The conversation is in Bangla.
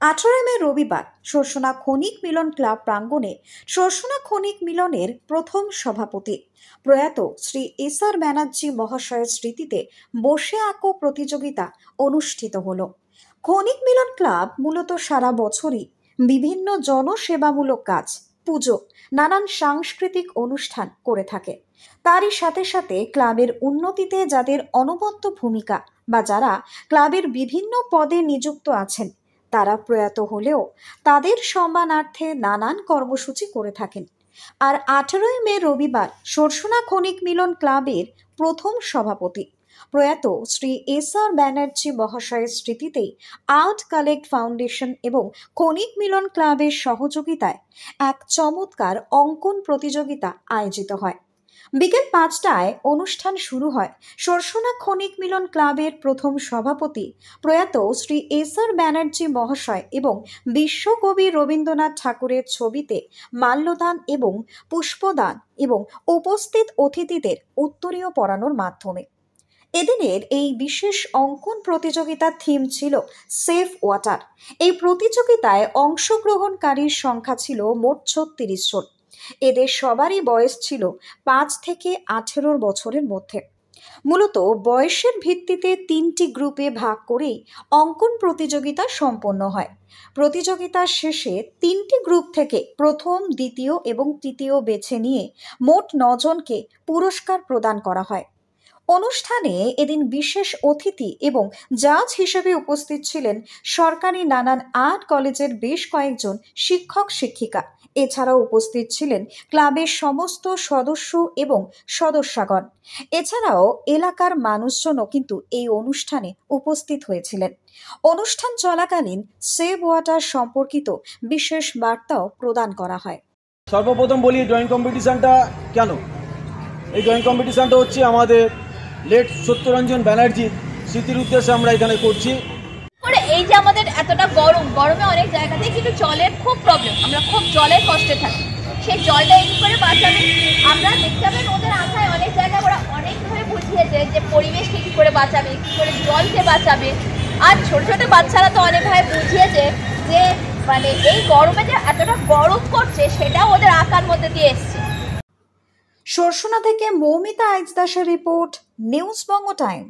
18 মে রবিবার সরসোনা খনিক মিলন ক্লাব প্রাঙ্গণে সরসোনা খনিক মিলনের প্রথম সভাপতি প্রয়াত শ্রী এস.আর. ব্যানার্জি মহাশয়ের স্মৃতিতে বসে আঁকো প্রতিযোগিতা অনুষ্ঠিত হলো। খনিক মিলন ক্লাব মূলত সারা বছরই বিভিন্ন জনসেবামূলক কাজ, পুজো, নানান সাংস্কৃতিক অনুষ্ঠান করে থাকে। তারই সাথে সাথে ক্লাবের উন্নতিতে যাদের অনবদ্য ভূমিকা বা যারা ক্লাবের বিভিন্ন পদে নিযুক্ত আছেন তারা প্রয়াত হলেও তাদের সম্মানার্থে নানান কর্মসূচি করে থাকেন। আর 18 মে রবিবার সরসোনা খনিক মিলন ক্লাবের প্রথম সভাপতি প্রয়াত শ্রী এস.আর. ব্যানার্জি মহাশয়ের স্মৃতিতেই আর্ট কালেক্ট ফাউন্ডেশন এবং খনিক মিলন ক্লাবের সহযোগিতায় এক চমৎকার অঙ্কন প্রতিযোগিতা আয়োজিত হয়। বিকেল 5টায় অনুষ্ঠান শুরু হয় সরসোনা খনিক মিলন ক্লাবের প্রথম সভাপতি প্রয়াত শ্রী এস.আর. ব্যানার্জি মহাশয় এবং বিশ্বকবি রবীন্দ্রনাথ ঠাকুরের ছবিতে মাল্যদান এবং পুষ্পদান এবং উপস্থিত অতিথিদের উত্তরীয় পরানোর মাধ্যমে। এদিনের এই বিশেষ অঙ্কন প্রতিযোগিতার থিম ছিল সেভ ওয়াটার। এই প্রতিযোগিতায় অংশগ্রহণকারীর সংখ্যা ছিল মোট 36 জন। এদের সবারই বয়স ছিল 5 থেকে 18 বছরের মধ্যে। মূলত বয়সের ভিত্তিতে 3টি গ্রুপে ভাগ করেই অঙ্কন প্রতিযোগিতা সম্পন্ন হয়। প্রতিযোগিতার শেষে 3টি গ্রুপ থেকে প্রথম, দ্বিতীয় এবং তৃতীয় বেছে নিয়ে মোট 9 জনকে পুরস্কার প্রদান করা হয়। অনুষ্ঠানে এদিন বিশেষ অতিথি এবং জাজ হিসেবে উপস্থিত ছিলেন সরকারি নানান আর্ট কলেজের বেশ কয়েকজন শিক্ষক শিক্ষিকা। এছাড়াও উপস্থিত ছিলেন ক্লাবের সমস্ত সদস্য এবং সদস্যগণ। এছাড়াও এলাকার মানুষজনও কিন্তু এই অনুষ্ঠানে উপস্থিত হয়েছিলেন। অনুষ্ঠান চলাকালীন সেভ ওয়াটার সম্পর্কিত বিশেষ বার্তাও প্রদান করা হয়। সর্বপ্রথম বলি ড্রয়িং কম্পিটিশনটা কেন। এই ড্রয়িং কম্পিটিশনটা হচ্ছে আমাদের লেট সত্যরঞ্জন ব্যানার্জির স্মৃতির উদ্দেশ্যে আমরা এখানে করছি। এই যে আমাদের এতটা গরমে অনেক জায়গাতে কিন্তু জলের খুব প্রবলেম, আমরা খুব জলের কষ্টে থাকি। সেই জলটা কি করে বাঁচাবে আমরা দেখতে পাবেন ওদের আশায় অনেক জায়গায় ওরা অনেকভাবে বুঝিয়েছে যে পরিবেশকে কী করে বাঁচাবে, কী করে জলকে বাঁচাবে। আর ছোট ছোট বাচ্চারা তো অনেকভাবে বুঝিয়েছে যে মানে এই গরমে যে এতটা গরম করছে সেটাও ওদের আঁকার মধ্যে দিয়ে এসছে। সরসোনা থেকে মৌমিতা আইচ দাসের রিপোর্ট, নিউজ বঙ্গ টাইম।